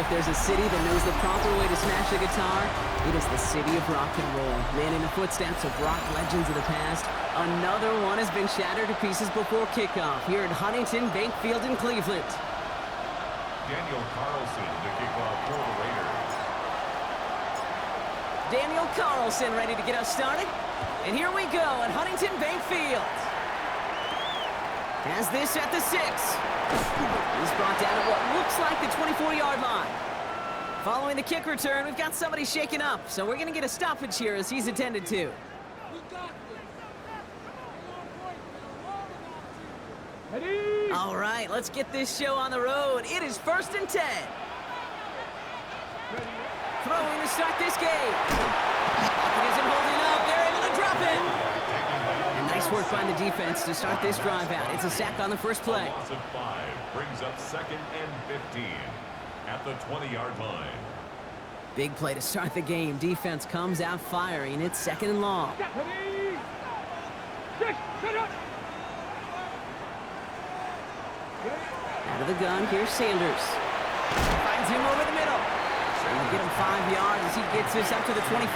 if there's a city that knows the proper way to smash a guitar, it is the city of rock and roll. Man, in the footsteps of rock legends of the past, another one has been shattered to pieces before kickoff here at Huntington Bank Field in Cleveland. Daniel Carlson to kick off for the Raiders. Daniel Carlson ready to get us started. And here we go at Huntington Bank Field. Has this at the 6. He's brought down at what looks like the 24-yard line. Following the kick return, we've got somebody shaken up, so we're going to get a stoppage here as he's attended to. All right, let's get this show on the road. It is 1st and 10. Throwing to start this game. It isn't holding up. They're able to drop it. And nice work by the defense to start this drive out. It's a sack on the first play. A loss of 5 brings up 2nd and 15 at the 20-yard line. Big play to start the game. Defense comes out firing. It's 2nd and long. Out of the gun, here's Sanders. Finds him over the middle. And we'll get him 5 yards as he gets this up to the 25.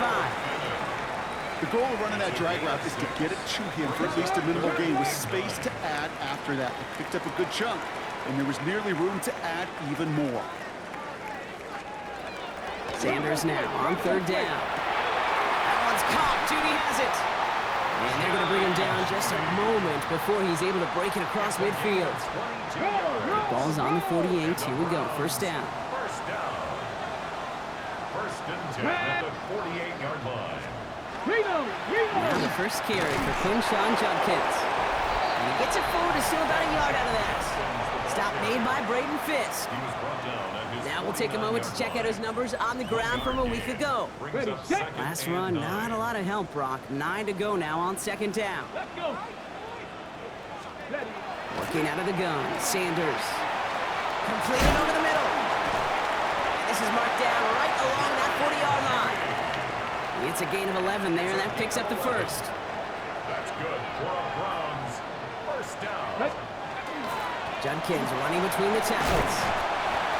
The goal of running that drag route is to get it to him for at least a minimal gain with space to add after that. He picked up a good chunk, and there was nearly room to add even more. Sanders now on 3rd down. That one's caught. Judy has it. And they're going to bring him down just a moment before he's able to break it across midfield. Ball's on the 48. Here we go. 1st down. 1st and 10 at the 48-yard line. Now the first carry for Quinshawn Judkins. And he gets it forward to still about a yard out of that. Stop made by Braden Fisk. Now we'll take a moment to check out his numbers on the ground from a week ago. Last run, not a lot of help, Brock. 9 to go now on 2nd down. Working out of the gun, Sanders. Completed over the middle. And this is marked down right along that 40-yard line. It's a gain of 11 there, and that picks up the 1st. That's good for a Browns 1st down. Judkins running between the tackles.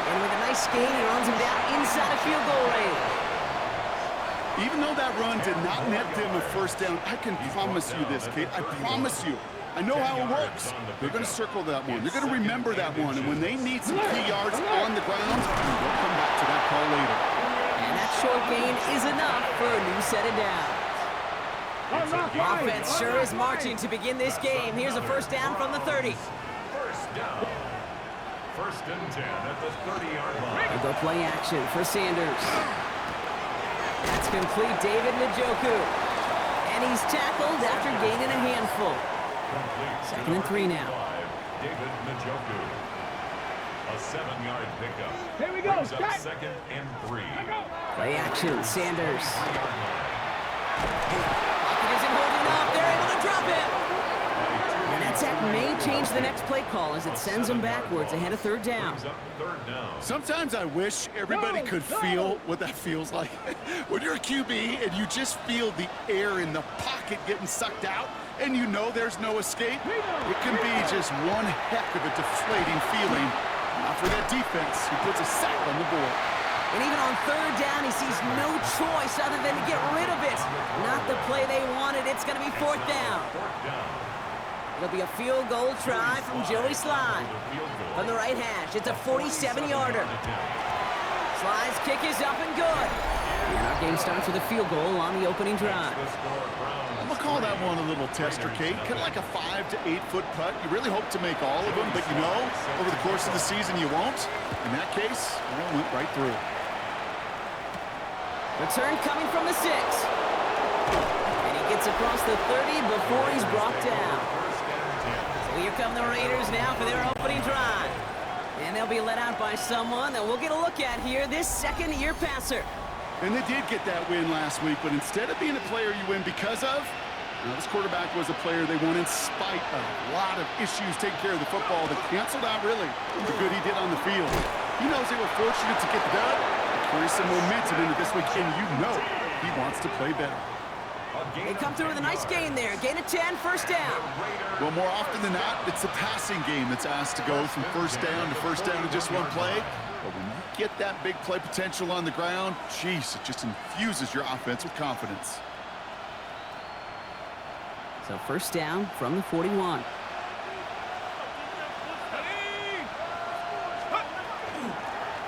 And with a nice gain, he runs him down inside of field goal range. Even though that run did not net them a 1st down, I can promise you this, Kate. I promise you. I know how it works. They're going to circle that one. They're going to remember that one. And when they need some key yards on the ground, they'll come back to that call later. And that short gain is enough for a new set of downs. Offense sure is marching to begin this game. Here's a 1st down from the 30. 1st down. 1st and 10 at the 30-yard line. And go play action for Sanders. That's complete, David Njoku. And he's tackled after gaining a handful. 2nd and 3 now. David Njoku. A 7-yard pickup. Here we go. Brings up 2nd and 3. Play action, Sanders. 3-yard line. Pocket isn't holding up. They're able to drop it. And that sack may change the next play call as it sends them backwards ahead of 3rd down. Brings up 3rd down. Sometimes I wish everybody could feel what that feels like. When you're a QB and you just feel the air in the pocket getting sucked out, and you know there's no escape, it can be just one heck of a deflating feeling. Not for that defense who puts a sack on the board. And even on 3rd down, he sees no choice other than to get rid of it. Not the play they wanted. It's going to be 4th down. It'll be a field goal try from Joey Sly. From the right hash, it's a 47-yarder. Sly's kick is up and good. And our game starts with a field goal on the opening drive. I'm going to call that one a little tester, Kate. Kind of like a 5 to 8 foot putt. You really hope to make all of them, but you know, over the course of the season you won't. In that case, it went right through. Return coming from the 6. And he gets across the 30 before he's brought down. So here come the Raiders now for their opening drive. And they'll be let out by someone that we'll get a look at here, this 2nd-year passer. And they did get that win last week, but instead of being a player you win because of, this quarterback was a player they won in spite of a lot of issues taking care of the football that canceled out really the good he did on the field. He knows they were fortunate to get the dub, carry some momentum into this week, and you know he wants to play better. They come through with a nice gain there. Gain of 10, 1st down. Well, more often than not, it's the passing game that's asked to go from 1st down to 1st down in just one play. But when you get that big play potential on the ground, geez, it just infuses your offense with confidence. So first down from the 41.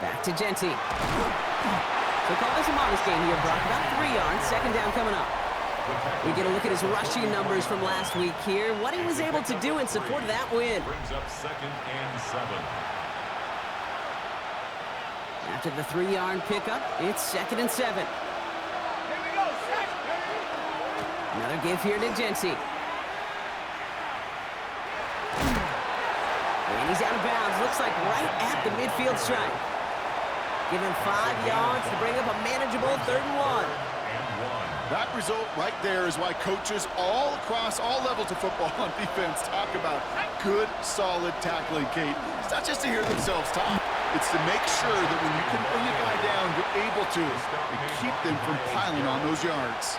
Back to Genty. So call this a modest game here, Brock. About 3 yards. Second down coming up. We get a look at his rushing numbers from last week here. What he was able to do in support of that win. Brings up 2nd and 7. After the 3-yard pickup, it's 2nd and 7. Another give here to Genty. And he's out of bounds. Looks like right at the midfield stripe. Give him 5 yards to bring up a manageable 3rd and 1. That result right there is why coaches all across all levels of football on defense talk about good, solid tackling, Kate. It's not just to hear themselves talk. It's to make sure that when you can bring a guy down, you're able to and keep them from piling on those yards.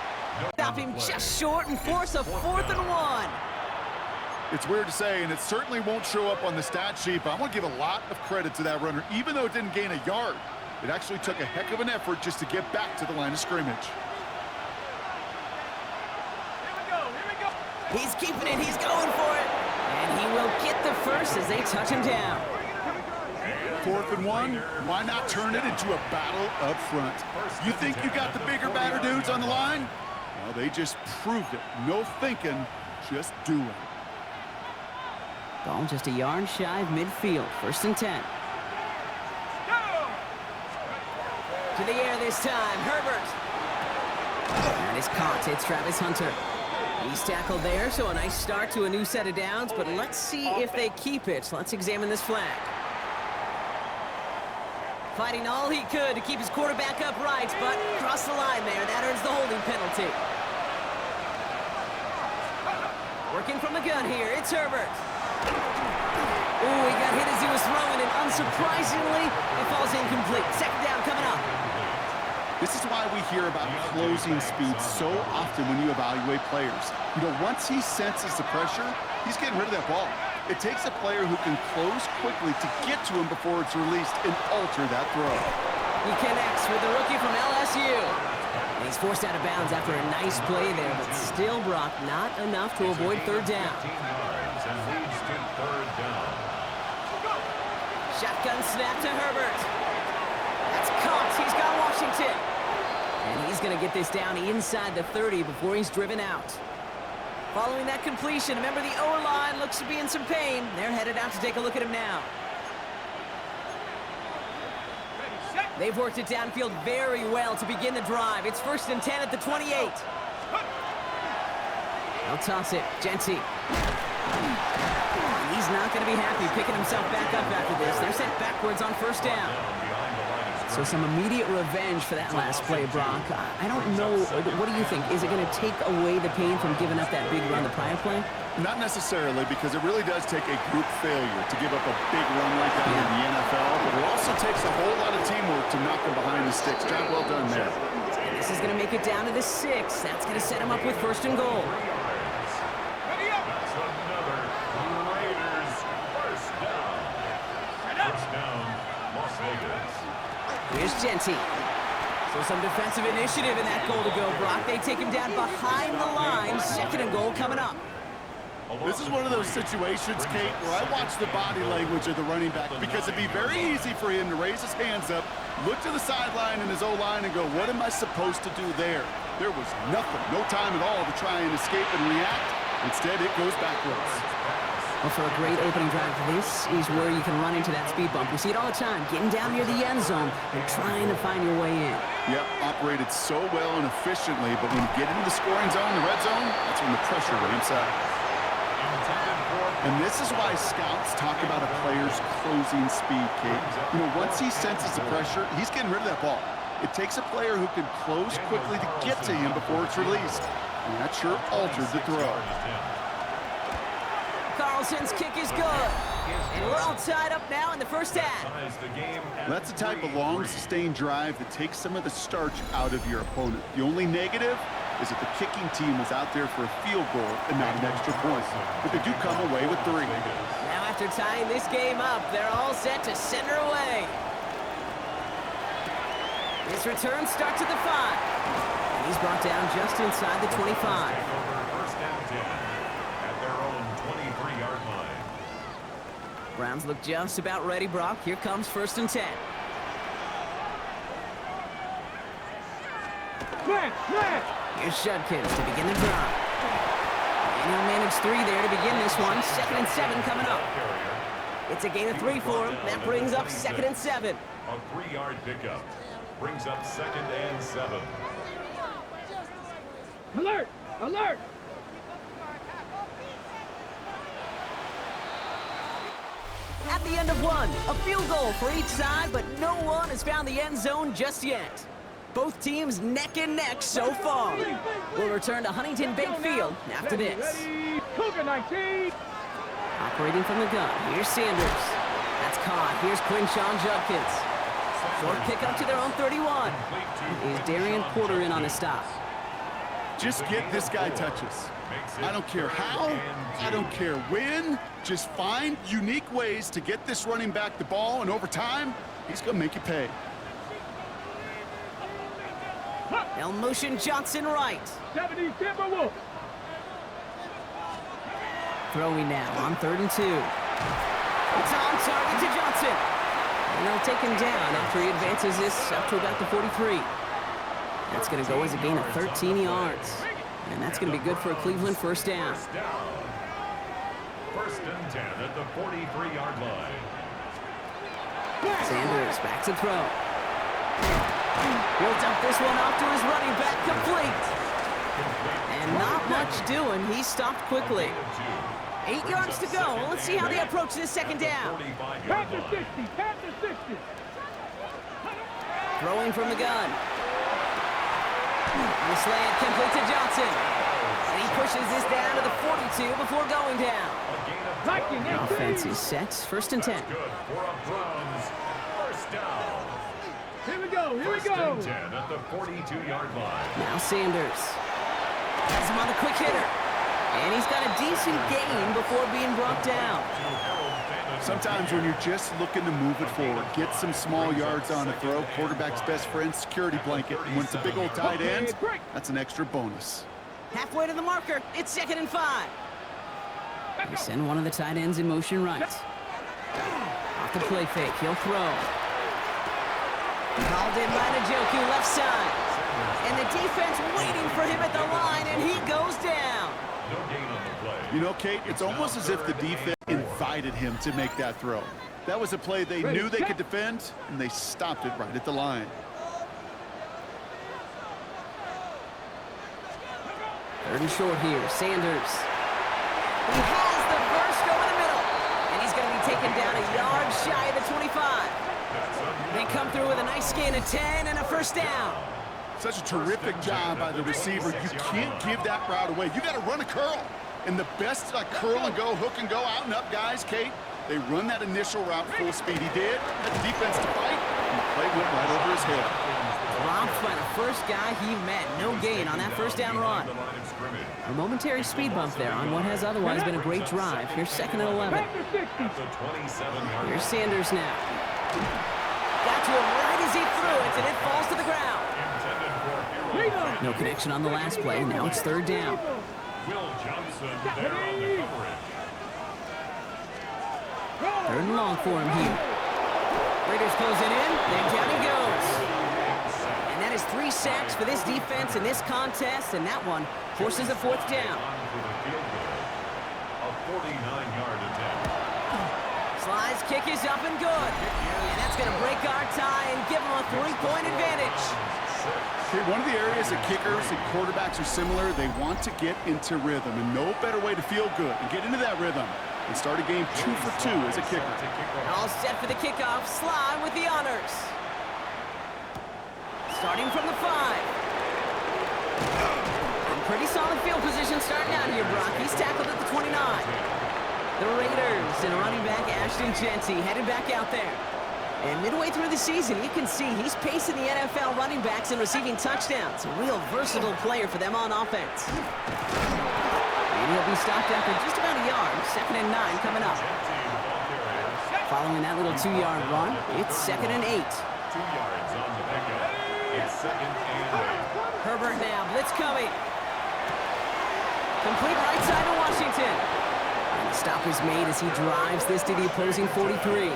Stop him just short and force a 4th and 1. It's weird to say, and it certainly won't show up on the stat sheet, but I want to give a lot of credit to that runner. Even though it didn't gain a yard, it actually took a heck of an effort just to get back to the line of scrimmage. He's keeping it. He's going for it. And he will get the first as they touch him down. 4th and 1, why not turn it into a battle up front? You think you got the bigger, badder dudes on the line? Well, they just proved it. No thinking, just doing. Ball just a yard shy of midfield. 1st and 10. To the air this time. Herbert. That is caught. It's Travis Hunter. He's tackled there, so a nice start to a new set of downs, but let's see if they keep it. Let's examine this flag. Fighting all he could to keep his quarterback upright, but crossed the line there. That earns the holding penalty. Working from the gun here, it's Herbert. Ooh, he got hit as he was throwing, and unsurprisingly, it falls incomplete. 2nd down coming up. This is why we hear about closing speed so often when you evaluate players. You know, once he senses the pressure, he's getting rid of that ball. It takes a player who can close quickly to get to him before it's released and alter that throw. He connects with the rookie from LSU. And he's forced out of bounds after a nice play there, but still, Brock, not enough to avoid 3rd down. Shotgun snap to Herbert. That's caught. He's got Washington. And he's going to get this down inside the 30 before he's driven out. Following that completion, remember the O-line looks to be in some pain. They're headed out to take a look at him now. They've worked it downfield very well to begin the drive. It's 1st and 10 at the 28. They'll toss it. Genty. He's not going to be happy picking himself back up after this. They're sent backwards on 1st down. So some immediate revenge for that last play, Brock. I don't know. What do you think? Is it going to take away the pain from giving up that big run the prior play? Not necessarily, because it really does take a group failure to give up a big run like that in the NFL. But it also takes a whole lot of teamwork to knock them behind the sticks. Job well done there. And this is going to make it down to the 6. That's going to set him up with 1st and goal. Here's Genty. So some defensive initiative in that goal to go, Brock. They take him down behind the line. 2nd and goal coming up. This is one of those situations, Kate, where I watch the body language of the running back, because it'd be very easy for him to raise his hands up, look to the sideline in his O-line and go, what am I supposed to do there? There was nothing, no time at all to try and escape and react. Instead, it goes backwards. Well, for a great opening drive, this is where you can run into that speed bump. We see it all the time, getting down near the end zone and trying to find your way in. Yep, operated so well and efficiently, but when you get into the scoring zone, the red zone, that's when the pressure ramps up. And this is why scouts talk about a player's closing speed, Kate. You know, once he senses the pressure, he's getting rid of that ball. It takes a player who can close quickly to get to him before it's released. And that sure altered the throw. Carlson's kick is good. And we're all tied up now in the 1st half. That's the type of long, sustained drive that takes some of the starch out of your opponent. The only negative is that the kicking team was out there for a field goal and not an extra point. But they do come away with 3. Now after tying this game up, they're all set to send her away. This return starts at the 5. And he's brought down just inside the 25. First and 10 at their own 23-yard line. Browns look just about ready, Brock. Here comes 1st and 10. Here's Judkins to begin the drive. And he'll manage 3 there to begin this one. 2nd and 7 coming up. It's a gain of 3 for him. That brings up 2nd and 7. A 3-yard pickup brings up 2nd and 7. Alert! Alert! At the end of one, a field goal for each side, but no one has found the end zone just yet. Both teams neck and neck so far. We'll return to Huntington Bank Field after this. Cougar 19! Operating from the gun, here's Sanders. That's caught. Here's Quinshawn Judkins. Short pickup to their own 31. Is Darian Porter in on the stop. Just get this guy touches. I don't care how, I don't care when. Just find unique ways to get this running back the ball, and over time, he's going to make you pay. They'll motion Johnson right. 70 Timberwolves! Throwing now on 3rd and 2. It's on target to Johnson. And they'll take him down after he advances this up to about the 43. That's going to go as a gain of 13 yards. And that's going to be good for a Cleveland 1st down. 1st and 10 at the 43-yard line. Sanders back to throw. He'll dump this one off to his running back, complete. And not much doing. He stopped quickly. 8 yards to go. Well, let's see how they approach this 2nd down. Panther 60! Panther 60! Throwing from the gun. The slant complete to Johnson. And he pushes this down to the 42 before going down. Viking The offense is set. 1st and 10. Good for a Browns 1st down. Here we go! Here we 1st go! and 10 at the 42-yard line. Now Sanders. Has him on the quick hitter. And he's got a decent gain before being brought down. Sometimes when you're just looking to move it forward, get some small yards on a throw, quarterback's best friend, security blanket. And when it's a big old tight end, that's an extra bonus. Halfway to the marker. It's 2nd and 5. They send one of the tight ends in motion right. Off the play fake. He'll throw. Called in by Njoku, left side. And the defense waiting for him at the line, and he goes down. No gain on the play. You know, Kate, it's almost as if the defense invited him to make that throw. That was a play they knew they could defend, and they stopped it right at the line. 3rd and short here. Sanders. He has the first over the middle. And he's going to be taken down a yard shy of the 25. They come through with a nice gain of 10 and a 1st down. Such a terrific job by the receiver. You can't give that route away. You got to run a curl. And the best curl and go, hook and go, out and up guys, Kate, they run that initial route full speed. He did. Had the defense to fight, and the play went right over his head. Robbed by the first guy he met. No gain on that 1st down run. A momentary speed bump there on what has otherwise been a great drive. Here's 2nd and 11. Here's Sanders now. Got to him right as he threw it, and it falls to the ground. No connection on the last play. Now it's 3rd down. Will Johnson there on the coverage. 3rd and long for him here. Raiders close it in, then down he goes. And that is 3 sacks for this defense in this contest, and that one forces a 4th down. A 49-yard attempt. Sly's kick is up and good. And that's going to break our tie and give them a 3-point advantage. Okay, one of the areas that kickers and quarterbacks are similar, they want to get into rhythm, and no better way to feel good and get into that rhythm and start a game 2 for 2 as a kicker. All set for the kickoff. Sly with the honors. Starting from the 5. Pretty solid field position starting out here, Brock. He's tackled at the 29. The Raiders and running back Ashton Jeanty headed back out there. And midway through the season, you can see he's pacing the NFL running backs and receiving touchdowns. A real versatile player for them on offense. And he'll be stopped after just about a yard. 2nd and 9 coming up. Following that little 2-yard run, it's 2nd and 8. 2 yards on the pickup. It's second and 8. Herbert now, blitz coming. Complete right side to Washington. And the stop is made as he drives this to the opposing 43.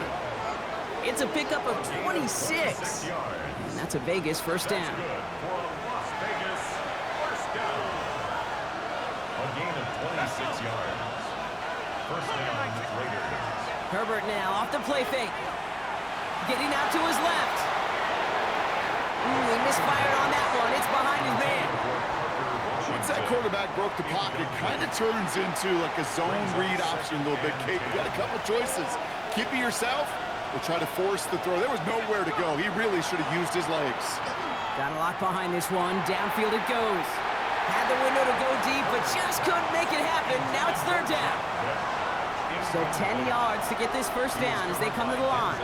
It's a pickup of 26. And that's a Vegas first down. Good for a Las Vegas first down. A gain of 26 yards. First down, Raiders. Herbert now off the play fake. Getting out to his left. Ooh, he misfired on that one. It's behind his man. Once that quarterback broke the pocket, it kind of turns into like a zone read option a little bit, Kate. You got a couple choices. Keep it yourself or try to force the throw. There was nowhere to go. He really should have used his legs. Got a lot behind this one. Downfield it goes. Had the window to go deep, but just couldn't make it happen. Now it's third down. So 10 yards to get this first down as they come to the line.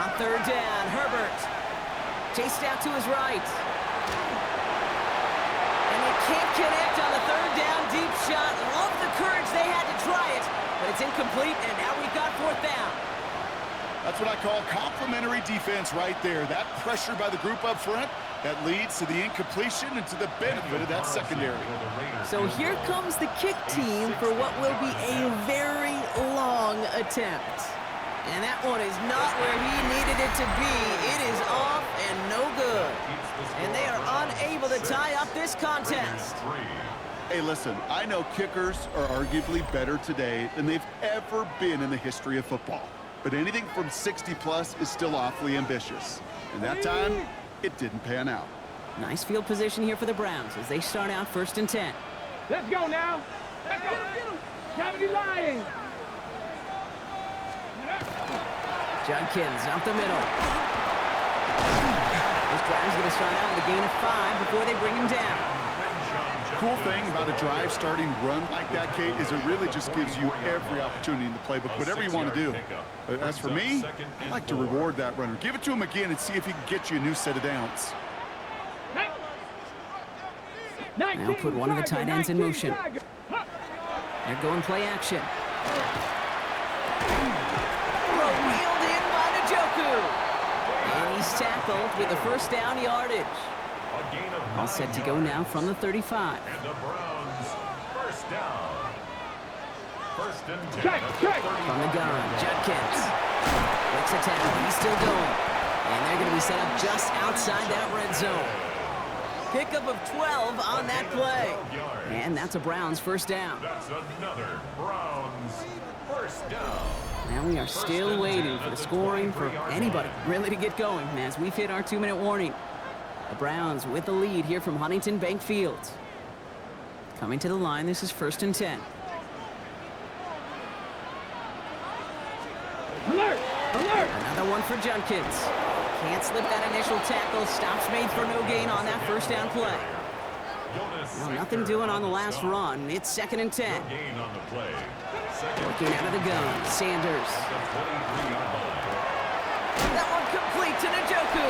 On third down, Herbert. Chased out to his right. And they can't connect on the third down deep shot. Love the courage they had to try it, but it's incomplete, and now we've got fourth down. That's what I call complimentary defense right there. That pressure by the group up front, that leads to the incompletion and to the benefit of that secondary. So here comes the kick team for what will be a very long attempt. And that one is not where he needed it to be. It is off and no good. And they are unable to tie up this contest. Hey, listen, I know kickers are arguably better today than they've ever been in the history of football. But anything from 60-plus is still awfully ambitious. And that time, it didn't pan out. Nice field position here for the Browns as they start out first and 10. Let's go now. Let's go. Cavity Lions. Judkins up the middle. This drive's going to start out with a gain of 5 before they bring him down. Cool thing about a drive starting run like that, Kate, is it really just gives you every opportunity in the playbook, whatever you want to do. But as for me, I like to reward that runner. Give it to him again and see if he can get you a new set of downs. Now put one of the tight ends in motion. They're going play action. Wheeled in by Njoku. And he's tackled with the first down yardage. All set to go now from the 35. And the Browns first down. First and 10. From the gun, Judkins. Let's attack. He's still going. And they're going to be set up just outside that red zone. Pickup of 12 on that play. And that's a Browns first down. That's another Browns first down. Now we are still waiting for the scoring for anybody really to get going as we've hit our 2-minute warning. The Browns with the lead here from Huntington Bank Field. Coming to the line, this is first and 10. Alert! Alert! Another one for Judkins. Can't slip that initial tackle. Stops made for no gain on that first down play. Well, nothing doing on the last run. It's second and 10. Working out of the gun, Sanders. That one complete to Njoku.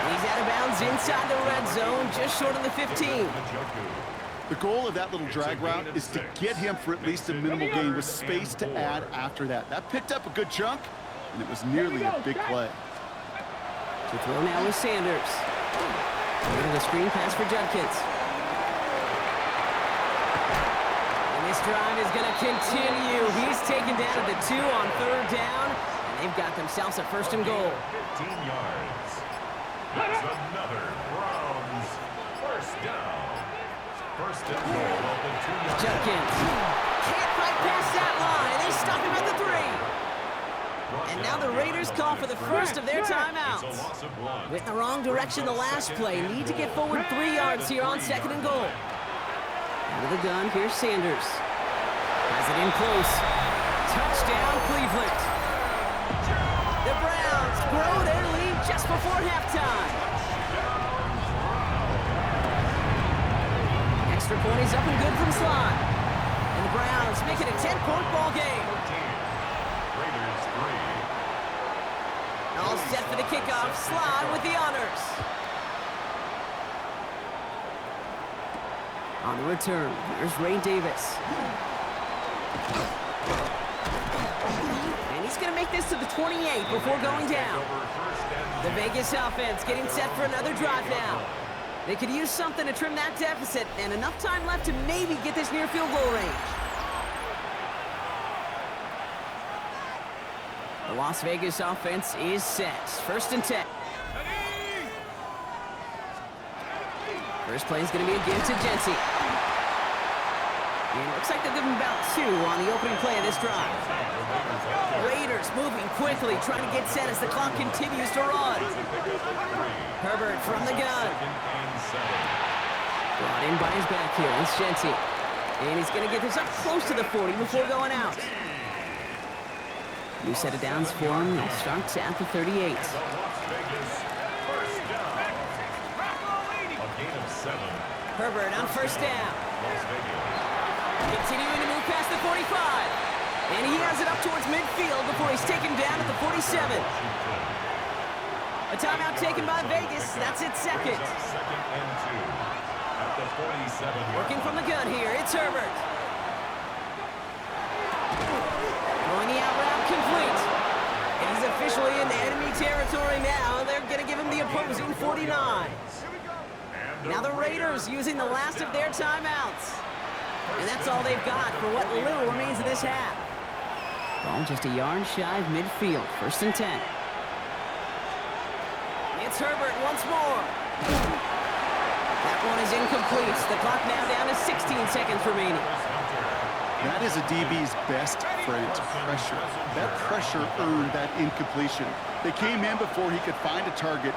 He's out of bounds inside the red zone, just short of the 15. The goal of that little drag route is to get him for at least a minimal gain with space to add after that. That picked up a good chunk, and it was nearly a big play. To throw now is Sanders. Into the screen pass for Judkins. And this drive is going to continue. He's taken down at the 2 on third down, and they've got themselves a first and goal. 15 yards. That's another Browns first down. First and goal of the 2-yard. Judkins can't fight past that line. They stop him at the 3. And now the Raiders call for the first of their timeouts. Went in the wrong direction the last play. Need to get forward 3 yards here on second and goal. Out of the gun, here's Sanders. Has it in close. Touchdown, Cleveland. The Browns grow their lead just before halftime. Extra point is up and good from Slot. And the Browns make it a 10-point ball game. All set for the kickoff. Slide with the honors. On the return, here's Ray Davis. just going to make this to the 28 before going down. The Vegas offense getting set for another drive now. They could use something to trim that deficit, and enough time left to maybe get this near field goal range. The Las Vegas offense is set. 1st and 10. First play is going to be a give to Jency. And it looks like they'll give him about 2 on the opening play of this drive. Raiders moving quickly, trying to get set as the clock continues to run. Herbert from the gun. Brought in by his back here. It's Jency. And he's going to get this up close to the 40 before going out. New set of downs for him. It starts at the 38. Herbert on 1st down. Continuing to move past the 45. And he has it up towards midfield before he's taken down at the 47. A timeout taken by Vegas. That's its 2nd. Working from the gun here. It's Herbert. Throwing the out route complete. And he's officially in the enemy territory now. They're going to give him the opposing 49. Now the Raiders using the last of their timeouts. And that's all they've got for what little remains of this half. Ball just a yard shy of midfield. 1st and 10. It's Herbert once more. That one is incomplete. The clock now down to 16 seconds remaining. That is a DB's best friend, pressure. That pressure earned that incompletion. They came in before he could find a target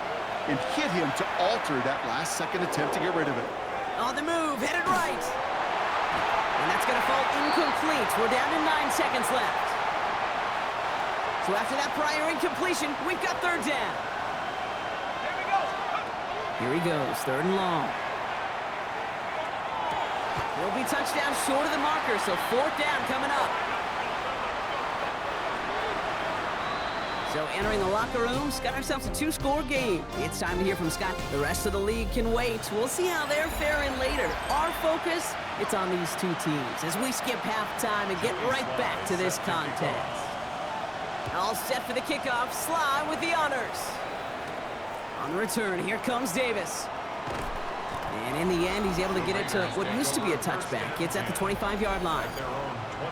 and hit him to alter that last-second attempt to get rid of it. On the move, headed right. And that's going to fall incomplete. We're down to 9 seconds left. So after that prior incompletion, we've got 3rd down. Here he goes, 3rd and long. Will be touchdown short of the marker, so 4th down coming up. So entering the locker rooms, got ourselves a 2-score game. It's time to hear from Scott. The rest of the league can wait. We'll see how they're faring later. Our focus, it's on these 2 teams as we skip halftime and get right back to this contest. All set for the kickoff. Sly with the honors. On the return, here comes Davis. And in the end, he's able to get it to what used to be a touchback. It's at the 25-yard line.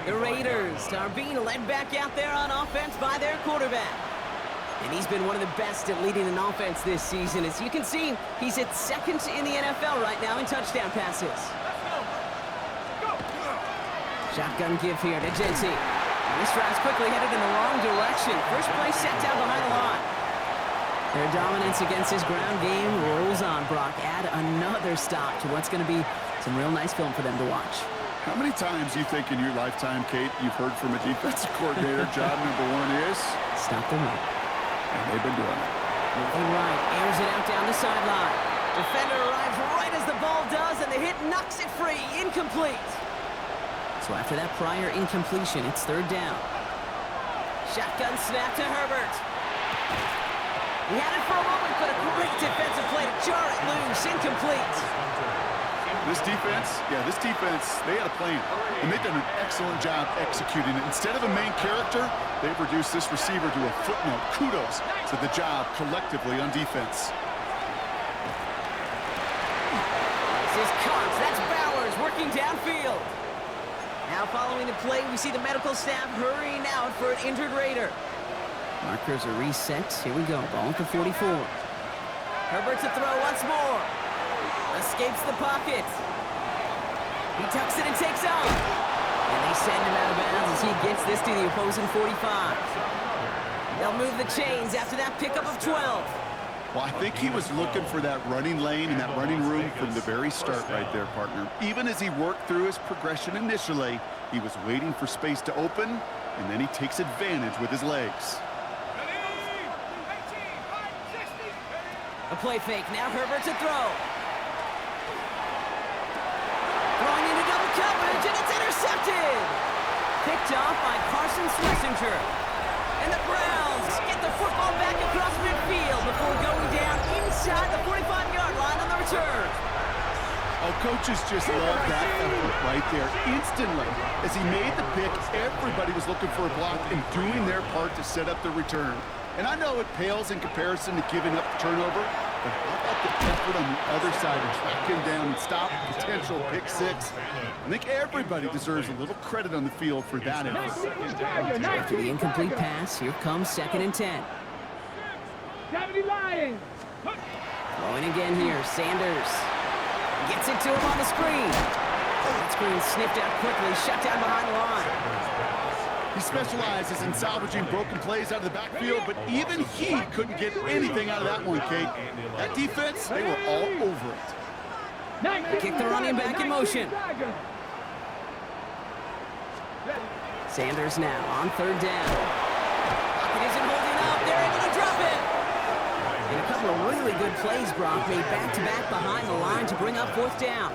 The Raiders are being led back out there on offense by their quarterback. And he's been one of the best at leading an offense this season. As you can see, he's at 2nd in the NFL right now in touchdown passes. Shotgun give here to Jency. This drive's quickly headed in the wrong direction. First play set down behind the line. Their dominance against his ground game rolls on. Brock, add another stop to what's going to be some real nice film for them to watch. How many times you think in your lifetime, Kate, you've heard from a defensive coordinator, job number 1 is? Stop the run. And they've been doing it. Moving right, airs it out down the sideline. Defender arrives right as the ball does, and the hit knocks it free. Incomplete. So after that prior incompletion, it's 3rd down. Shotgun snap to Herbert. He had it for a moment, but a great defensive play to jar it loose. Incomplete. This defense, they had a plan, and they've done an excellent job executing it. Instead of a main character, they've reduced this receiver to a footnote. Kudos to the job collectively on defense. This is Cox. That's Bowers working downfield. Now following the play, we see the medical staff hurrying out for an injured Raider. Markers are reset. Here we go. Ball at the 44. Herbert to throw once more. Escapes the pocket. He tucks it and takes off. And they send him out of bounds as he gets this to the opposing 45. They'll move the chains after that pickup of 12. Well, I think he was looking for that running lane and that running room from the very start right there, partner. Even as he worked through his progression initially, he was waiting for space to open, and then he takes advantage with his legs. A play fake. Now Herbert to throw. Throwing into double coverage, and it's intercepted. Picked off by Carson Schlesinger. And the Browns get the football back across midfield before going down inside the 45-yard line on the return. Oh, coaches just love that effort right there. Instantly, as he made the pick, everybody was looking for a block and doing their part to set up the return. And I know it pales in comparison to giving up the turnover, but how about the effort on the other side to track him down and stop potential pick six? I think everybody deserves a little credit on the field for that effort. After the incomplete pass, here comes 2nd and 10. Throwing again here, Sanders. Gets it to him on the screen. That screen sniffed out quickly, shut down behind the line. He specializes in salvaging broken plays out of the backfield, but even he couldn't get anything out of that one, Kate. That defense, they were all over it. Kick the running back in motion. Sanders now on 3rd down. Pocket isn't holding up. They're able to drop it. And a couple of really good plays, Brock, made back-to-back behind the line to bring up 4th down.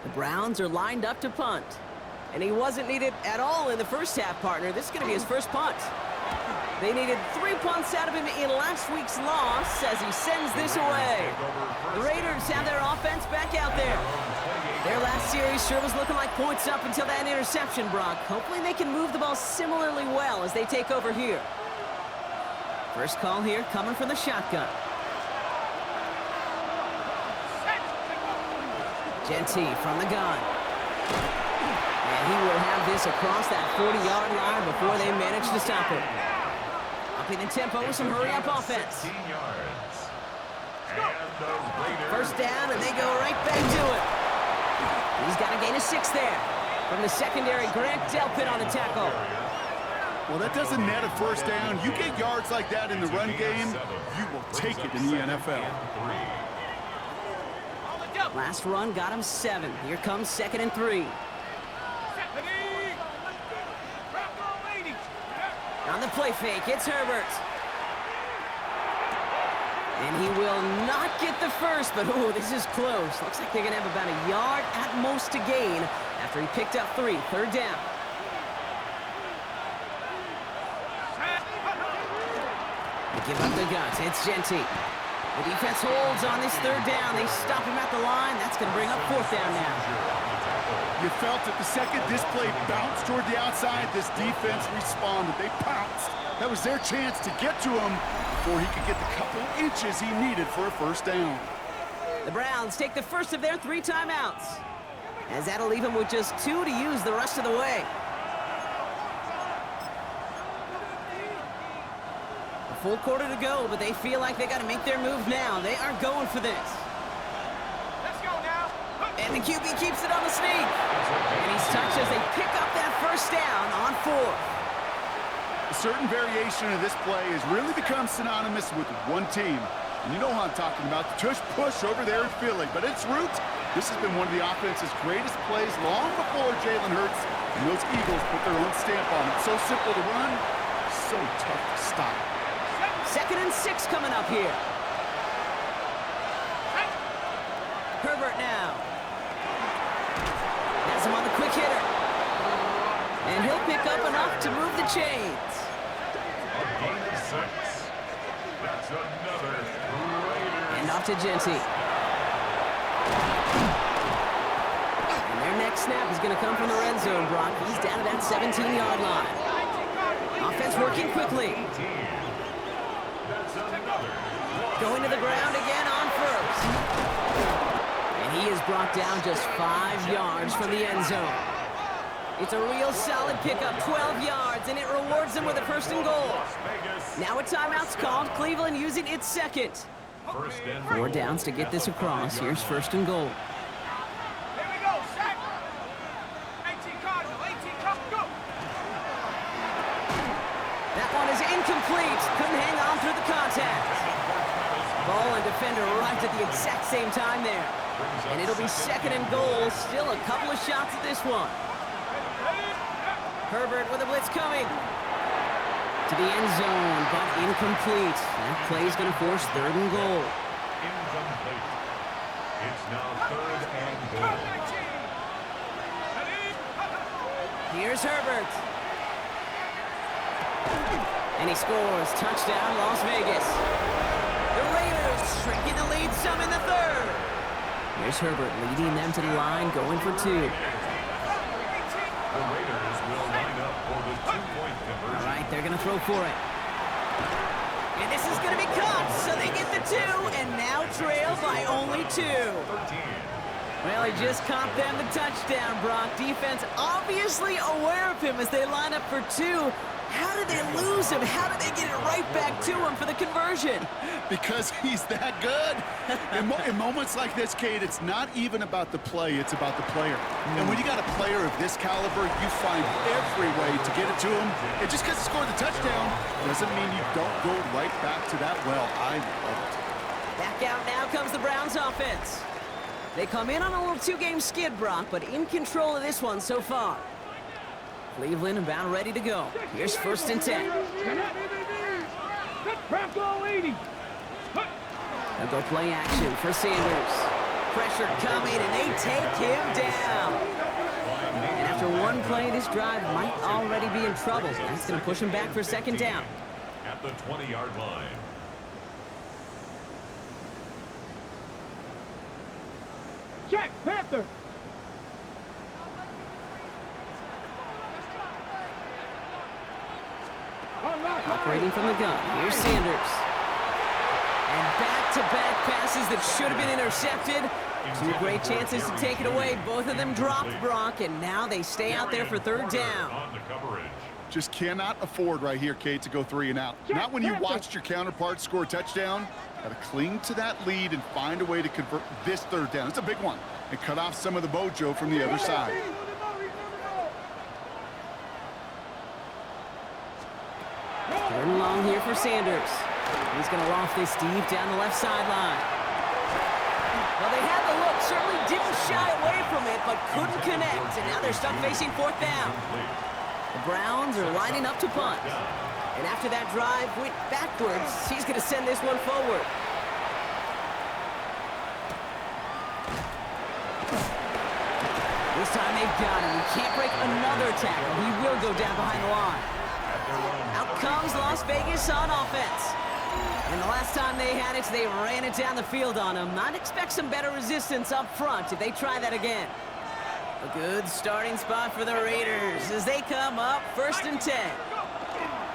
The Browns are lined up to punt. And he wasn't needed at all in the first half, partner. This is going to be his first punt. They needed 3 punts out of him in last week's loss as he sends this away. The Raiders have their offense back out there. Their last series sure was looking like points up until that interception, Brock. Hopefully they can move the ball similarly well as they take over here. First call here coming from the shotgun. Genty from the gun. And he will have this across that 40-yard line before they manage to stop him. Upping the tempo with some hurry-up offense. First down, and they go right back to it. He's got a gain of 6 there. From the secondary, Grant Delpit on the tackle. Well, that doesn't net a first down. You get yards like that in the run game, you will take it in the NFL. Last run got him 7. Here comes 2nd and 3. On the play fake, it's Herbert. And he will not get the first, but oh, this is close. Looks like they're going to have about a yard at most to gain after he picked up 3. 3rd down. They give up the guts. It's Genty. The defense holds on this 3rd down. They stop him at the line. That's going to bring up 4th down now. You felt it the second this play bounced toward the outside, this defense responded. They pounced. That was their chance to get to him before he could get the couple inches he needed for a first down. The Browns take the first of their 3 timeouts, as that'll leave them with just 2 to use the rest of the way. A full quarter to go, but they feel like they got to make their move now. They are going for this. And the QB keeps it on the sneak. And he's touched as they pick up that first down on 4th. A certain variation of this play has really become synonymous with one team. And you know how I'm talking about, the tush push over there in Philly. But its roots, this has been one of the offense's greatest plays long before Jalen Hurts and those Eagles put their own stamp on it. So simple to run, so tough to stop. 2nd and 6 coming up here. Herbert now. Has him on the quick hitter. And he'll pick up enough to move the chains. And off to Genty. And their next snap is going to come from the red zone, Brock. He's down to that 17-yard line. Offense working quickly. Going to the ground again on 1st. And he is brought down just 5 yards from the end zone. It's a real solid pickup, 12 yards, and it rewards them with a 1st and goal. Now a timeout's called. Cleveland using its 2nd. 4 downs to get this across. Here's 1st and goal. That one is incomplete. Couldn't hang on through the contact. Ball and defender arrived at the exact same time there. And it'll be 2nd and goal. Still a couple of shots at this one. Herbert with a blitz coming. To the end zone, but incomplete. That play is going to force 3rd and goal. Incomplete. It's now 3rd and goal. Here's Herbert. And he scores. Touchdown, Las Vegas. The Raiders shrinking the lead some in the third. Here's Herbert leading them to the line, going for two. The Raiders will line up for the two-point conversion. All right, they're going to throw for it. And this is going to be caught, so they get the two, and now trail by only 2. 13. Well, he just caught them the touchdown, Brock. Defense obviously aware of him as they line up for 2. How did they lose him? How did they get it right back to him for the conversion? Because he's that good. In moments like this, Kate, it's not even about the play, it's about the player. And when you got a player of this caliber, you find every way to get it to him. And just because he scored the touchdown doesn't mean you don't go right back to that well. I love it. Back out now comes the Browns offense. They come in on a little 2-game skid, Brock, but in control of this one so far. Cleveland about ready to go. Here's 1st and 10. They'll go play action for Sanders. Pressure coming, and they take him down. And after one play, this drive might already be in trouble. That's going to push him back for 2nd down. At the 20-yard line. Check, Panther. Operating from the gun. Here's Sanders. And back-to-back passes that should have been intercepted. 2 great chances to take it away. Both of them dropped, Brock, and now they stay out there for 3rd down. On the coverage. Just cannot afford right here, Kate, to go 3 and out. Not when you watched your counterpart score a touchdown. Got to cling to that lead and find a way to convert this 3rd down. It's a big one. And cut off some of the mojo from the other side. 3rd and long here for Sanders. He's going to loft this deep down the left sideline. Well, they had the look, certainly didn't shy away from it, but couldn't connect. And now they're stuck facing 4th down. The Browns are lining up to punt. And after that drive went backwards, he's going to send this one forward. This time they've got him. He can't break another tackle. He will go down behind the line. Out comes Las Vegas on offense. And the last time they had it, they ran it down the field on him. I'd expect some better resistance up front if they try that again. A good starting spot for the Raiders as they come up 1st and 10.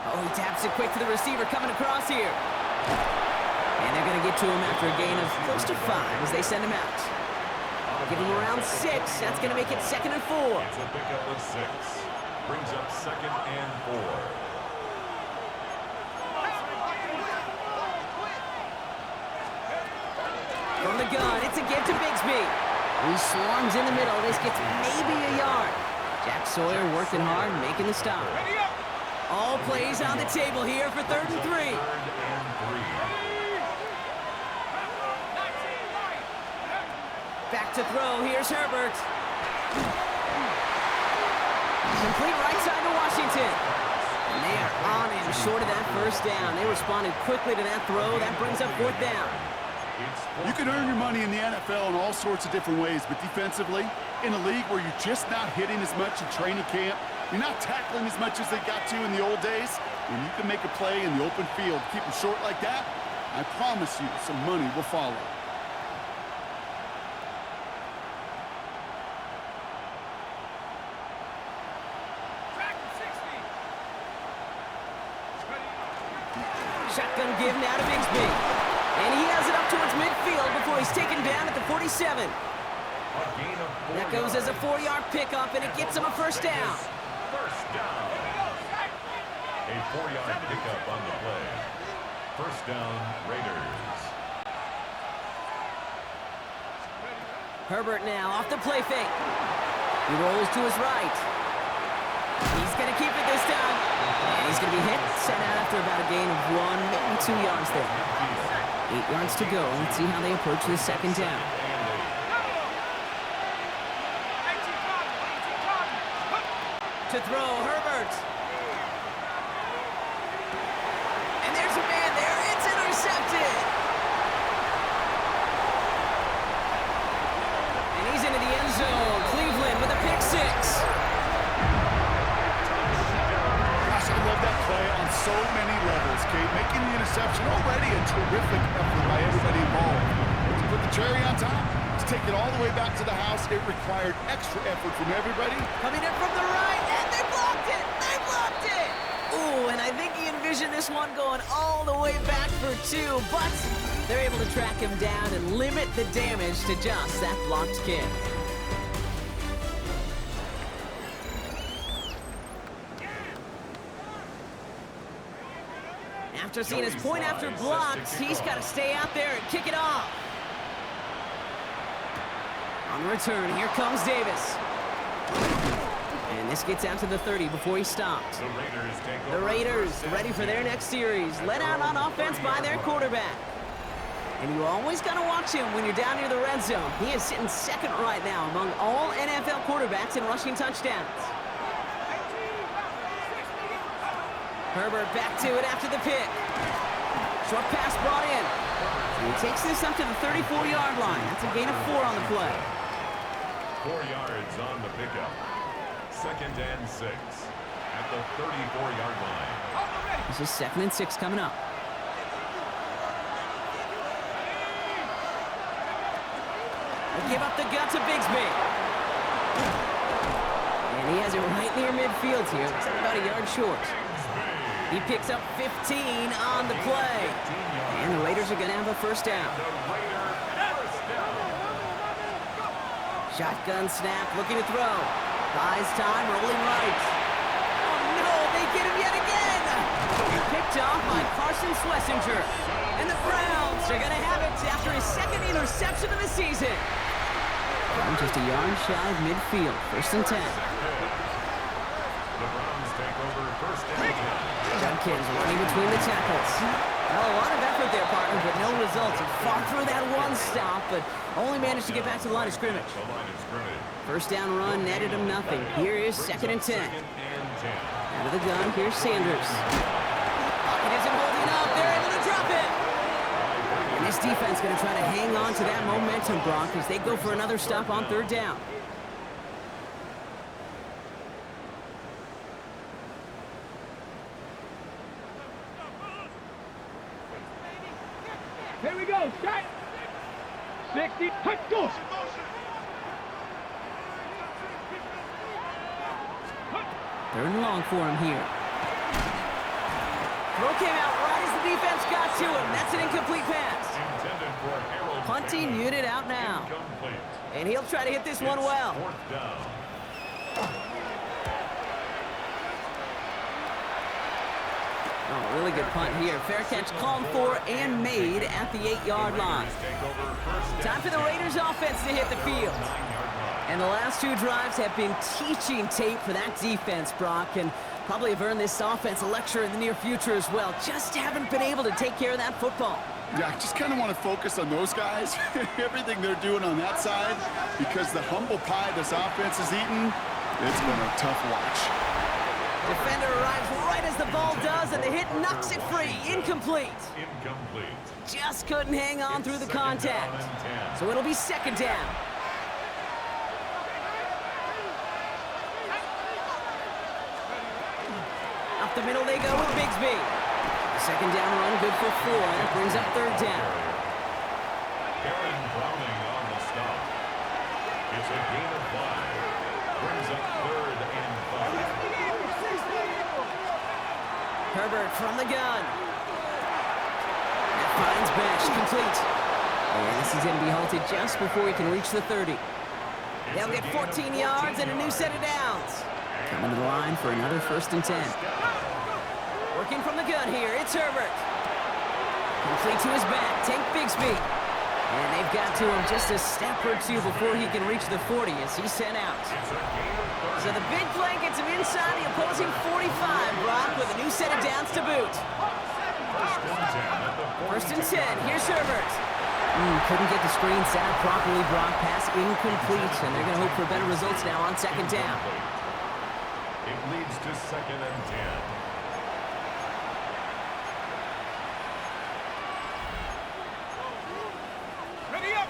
Oh, he taps it quick to the receiver coming across here. And they're going to get to him after a gain of close to 5 as they send him out. Give him around 6. That's going to make it 2nd and 4. It's a pickup of 6. Brings up 2nd and 4. From the gun, it's a give to Bigsby. He swarms in the middle. This gets maybe a yard. Jack Sawyer working hard, making the stop. All plays on the table here for 3rd and 3. 3rd and 3. Back to throw. Here's Herbert. Complete right side to Washington. And they are on him short of that 1st down. They responded quickly to that throw. That brings up 4th down. You can earn your money in the NFL in all sorts of different ways, but defensively, in a league where you're just not hitting as much in training camp, you're not tackling as much as they got to in the old days, when you can make a play in the open field, keep them short like that, I promise you some money will follow. Shotgun give now to Bigsby. And he has it up towards midfield before he's taken down at the 47. That goes as a 4-yard pickup, and it gets him a 1st down. 1st down. A 4-yard pickup on the play. 1st down, Raiders. Herbert now off the play fake. He rolls to his right. He's going to keep it this time. And he's going to be hit, set out after about a gain of 1, maybe 2 yards there. 8 yards to go. Let's see how they approach this 2nd down. To throw, Herbert. And there's a man there. It's intercepted. And he's into the end zone. Cleveland with a pick 6. Gosh, I love that play on so many interception. Already a terrific effort by everybody involved. To put the cherry on top, to take it all the way back to the house, it required extra effort from everybody. Coming in from the right, and they blocked it! They blocked it! Ooh, and I think he envisioned this one going all the way back for two, but they're able to track him down and limit the damage to just that blocked kick. After seeing his point after blocked, he's got to stay out there and kick it off. On the return, here comes Davis. And this gets out to the 30 before he stops. The Raiders ready for their next series, led out on offense by their quarterback. And you always got to watch him when you're down near the red zone. He is sitting second right now among all NFL quarterbacks in rushing touchdowns. Herbert back to it after the pick. Short pass brought in. And he takes this up to the 34-yard line. That's a gain of 4 on the play. 4 yards on the pickup. 2nd and 6 at the 34-yard line. This is 2nd and 6 coming up. They give up the gut to Bigsby. And he has it right near midfield here. It's about a yard short. He picks up 15 on the play. And the Raiders are going to have a first down. Shotgun snap, looking to throw. Buys time, rolling right. Oh no, they get him yet again! Picked off by Carson Schlesinger. And the Browns are going to have it after his 2nd interception of the season. From just a yard shy of midfield, 1st and 10. The Browns take over 1st and 10. Judkins running between the tackles. Well, a lot of effort there, partner, but no results. He fought through that one stop, but only managed to get back to the line of scrimmage. First down run netted him nothing. Here is 2nd and 10. Out of the gun, here's Sanders. Pocket isn't holding up. They're able to drop it. And this defense going to try to hang on to that momentum, Brock, as they go for another stop on 3rd down. Here we go, shot. 60, hut, go. 3rd and long for him here. Throw came out right as the defense got to him. That's an incomplete pass. Punting unit out now. And he'll try to hit this one well. 4th down. Oh, really good punt here. Fair catch called for and made at the 8-yard line. Time for the Raiders offense to hit the field. And the last 2 drives have been teaching tape for that defense, Brock, and probably have earned this offense a lecture in the near future as well. Just haven't been able to take care of that football. Yeah, I just kind of want to focus on those guys, everything they're doing on that side, because the humble pie this offense is eating, it's been a tough watch. Defender arrives right as the ball does, and the hit knocks it free. Incomplete. Just couldn't hang on through the contact. So it'll be 2nd down. Up the middle they go with Bigsby. 2nd down run, good for 4, and it brings up 3rd down. Aaron Browning on the stop. It's a gain of 5. Brings up 3rd and 5. Herbert from the gun. That finds Bash, complete. And this is going to be halted just before he can reach the 30. They'll get 14 yards and a new set of downs. Coming to the line for another 1st and 10. Working from the gun here, it's Herbert. Complete to his back, Tank Bigsby. And they've got to him just a step or 2 before he can reach the 40 as he's sent out. So the big play gets him inside the opposing 45, Brock, with a new set of downs to boot. 1st and 10, here's Herbert. Couldn't get the screen set up properly, Brock. Pass incomplete, and they're going to hope for better results now on 2nd down. It leads to 2nd and 10. Ready up.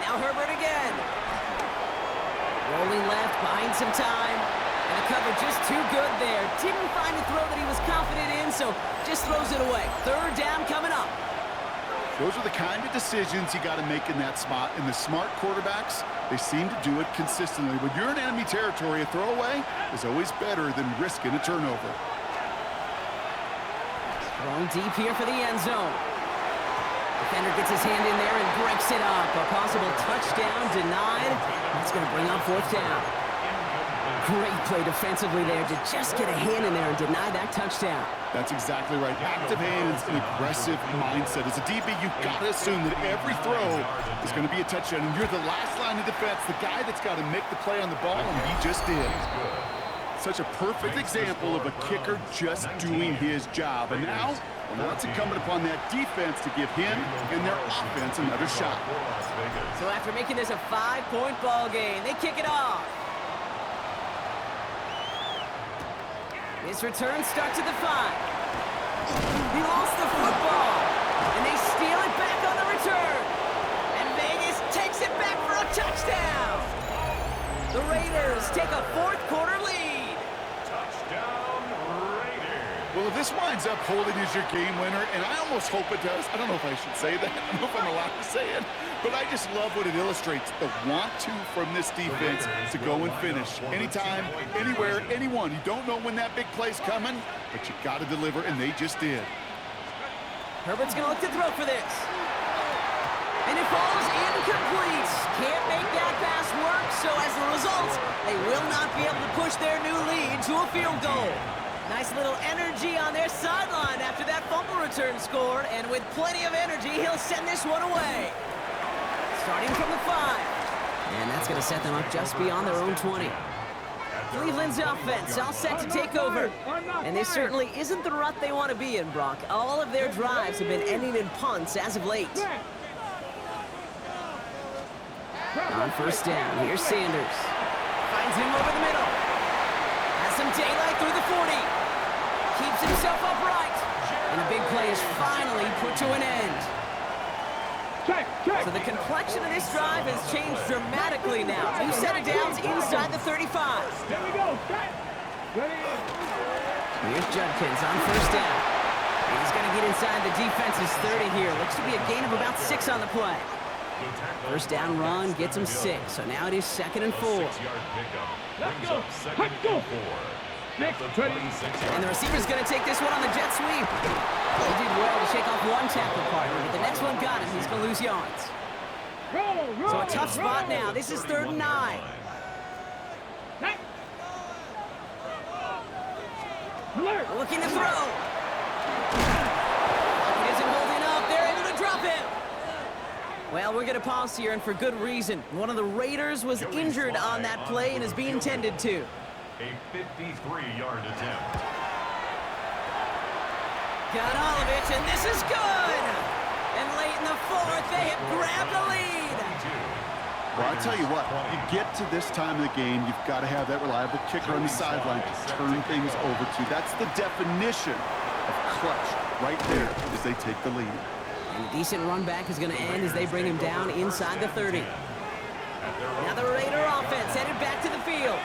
Now Herbert again. Rolling left, buying some time. And the cover just too good there. Didn't find a throw that he was confident in, so just throws it away. Third down coming up. Those are the kind of decisions you got to make in that spot. And the smart quarterbacks, they seem to do it consistently. When you're in enemy territory, a throwaway is always better than risking a turnover. Throwing deep here for the end zone. Defender gets his hand in there and breaks it up. A possible touchdown denied. That's going to bring up fourth down. Great play defensively there to just get a hand in there and deny that touchdown. That's exactly right. Active hands and aggressive mindset. As a DB, you've got to assume that every throw is going to be a touchdown. And you're the last line of defense, the guy that's got to make the play on the ball, and he just did. Such a perfect example of a kicker just doing his job. And now it's incumbent upon that defense to give him and their offense another shot. So after making this a 5-point ball game, they kick it off. His return starts at the 5. He lost the football, and they steal it back on the return. And Vegas takes it back for a touchdown. The Raiders take a fourth-quarter lead. Touchdown, Raiders. Well, if this winds up holding as your game winner, and I almost hope it does. I don't know if I should say that. I don't know if I'm allowed to say it. But I just love what it illustrates, the want-to from this defense to go and finish. Anytime, anywhere, anyone. You don't know when that big play's coming, but you got to deliver, and they just did. Herbert's going to look to throw for this. And it falls incomplete. Can't make that pass work, so as a result, they will not be able to push their new lead to a field goal. Nice little energy on their sideline after that fumble return scored, and with plenty of energy, he'll send this one away. Starting from the 5. And that's going to set them up just beyond their own 20. Cleveland's offense all set to take over. And this certainly isn't the rut they want to be in, Brock. All of their drives have been ending in punts as of late. On first down, here's Sanders. Finds him over the middle. Has some daylight through the 40. Keeps himself upright. And a big play is finally put to an end. So the complexion of this drive has changed dramatically now. New set of downs inside the 35. There we go. Here's Judkins on first down. And he's going to get inside the defense's 30 here. Looks to be a gain of about 6 on the play. First down run gets him 6. So now it is 2nd and 4. Let's go. Let's go. And the receiver's going to take this one on the jet sweep. He did well to shake off one tackle partner, but the next one got him. He's going to lose yards. So a tough spot now. This is 3rd and 9. Looking to throw. He isn't holding up. They're able to drop him. Well, we're going to pause here, and for good reason. One of the Raiders was injured on that play and is being tended to. A 53-yard attempt. Got all of it, and this is good. And late in the 4th, they have grabbed the lead. Well, I tell you what, you get to this time of the game, you've got to have that reliable kicker on the sideline to turn things over to. That's the definition of clutch right there as they take the lead. And a decent run back is going to end as they bring him down inside the 30. Now the Raider offense headed back to the field.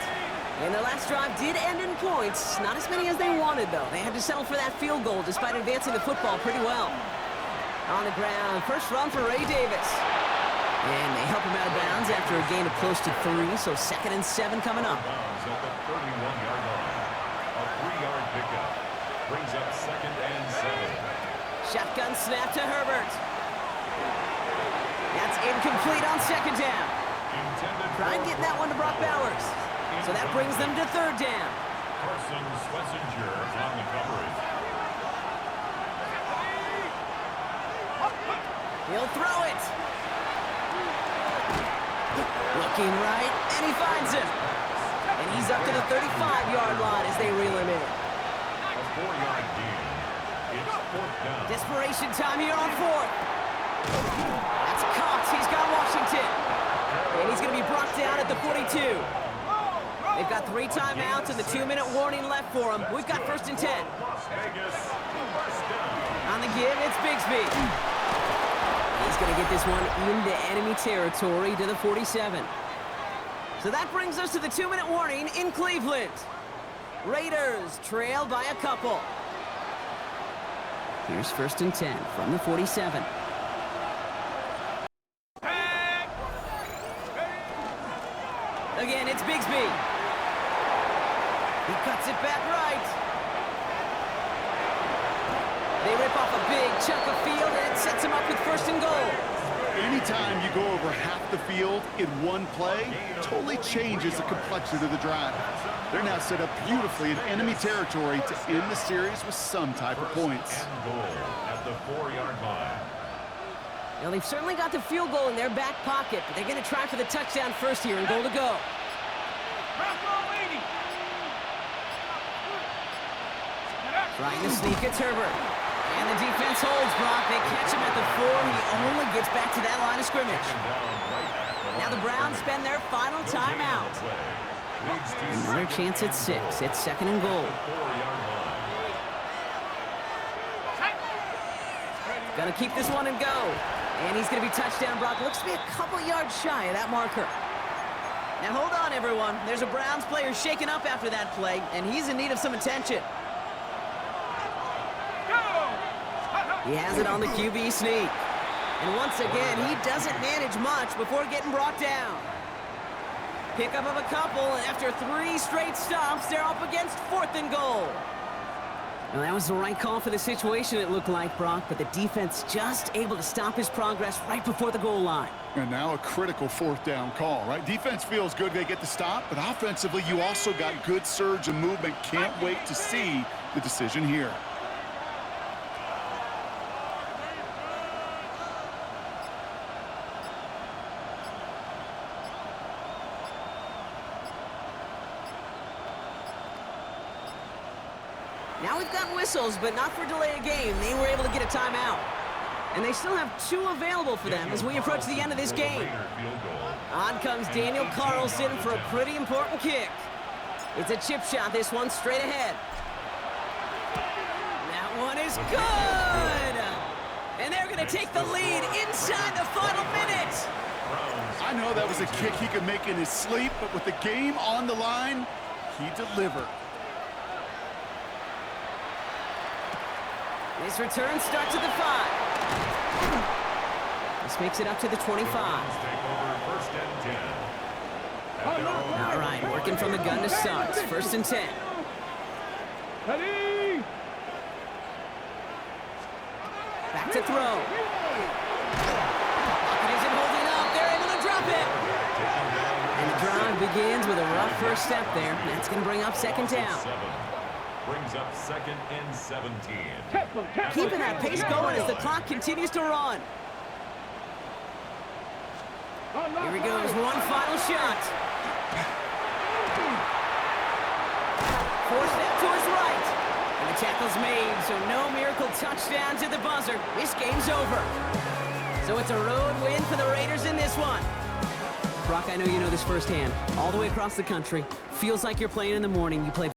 And their last drive did end in points. Not as many as they wanted, though. They had to settle for that field goal despite advancing the football pretty well. On the ground, first run for Ray Davis. And they help him out of bounds after a gain of close to 3, so 2nd and 7 coming up. At the 31-yard line. A 3-yard pickup. Brings up 2nd and 7. Shotgun snap to Herbert. That's incomplete on 2nd down. Trying getting that one to Brock Bowers. So that brings them to 3rd down. Carson Schlesinger on the coverage. He'll throw it. Looking right, and he finds him. And he's up to the 35-yard line as they reel him in. A 4-yard gain. It's 4th down. Desperation time here on 4th. That's Cox. He's got Washington. And he's going to be brought down at the 42. They've got 3 timeouts and the 2-minute warning left for them. We've got 1st and 10. Las Vegas, 1st down. On the give, it's Bigsby. He's going to get this one into enemy territory to the 47. So that brings us to the 2-minute warning in Cleveland. Raiders trail by a couple. Here's 1st and 10 from the 47. Again, it's Bigsby. He cuts it back right. They rip off a big chunk of field, and it sets him up with 1st and goal. Anytime you go over half the field in one play, totally changes the complexion of the drive. They're now set up beautifully in enemy territory to end the series with some type of points. And goal at the 4-yard line. Now, they've certainly got the field goal in their back pocket, but they're going to try for the touchdown first here and goal to go. Trying to sneak it, Herbert. And the defense holds, Brock. They catch him at the 4. He only gets back to that line of scrimmage. Now the Browns spend their final timeout. Another chance at 6. It's 2nd and goal. Gonna keep this one and go. And he's gonna be touchdown, Brock. Looks to be a couple yards shy of that marker. Now hold on, everyone. There's a Browns player shaken up after that play, and he's in need of some attention. He has it on the QB sneak. And once again, he doesn't manage much before getting brought down. Pickup of a couple, and after 3 straight stops, they're up against 4th and goal. Well, that was the right call for the situation, it looked like, Brock, but the defense just able to stop his progress right before the goal line. And now a critical 4th down call, right? Defense feels good they get the stop, but offensively you also got good surge and movement. Can't wait to see the decision here. Now we've got whistles, but not for delay of game. They were able to get a timeout. And they still have 2 available for them as we approach the end of this game. On comes Daniel Carlson for a pretty important kick. It's a chip shot, this one straight ahead. That one is good! And they're going to take the lead inside the final minute. I know that was a kick he could make in his sleep, but with the game on the line, he delivered. This return starts at the 5. This makes it up to the 25. All right, working from the gun to start. 1st and 10. Back to throw. It isn't holding up. They're able to drop it. And the drive begins with a rough first step there. That's going to bring up 2nd down. Brings up 2nd and 17. Keeping that pace going as the clock continues to run. Here he goes, one final shot. 4 step to his right. And the tackle's made, so no miracle touchdown to the buzzer. This game's over. So it's a road win for the Raiders in this one. Brock, I know you know this firsthand. All the way across the country. Feels like you're playing in the morning. You play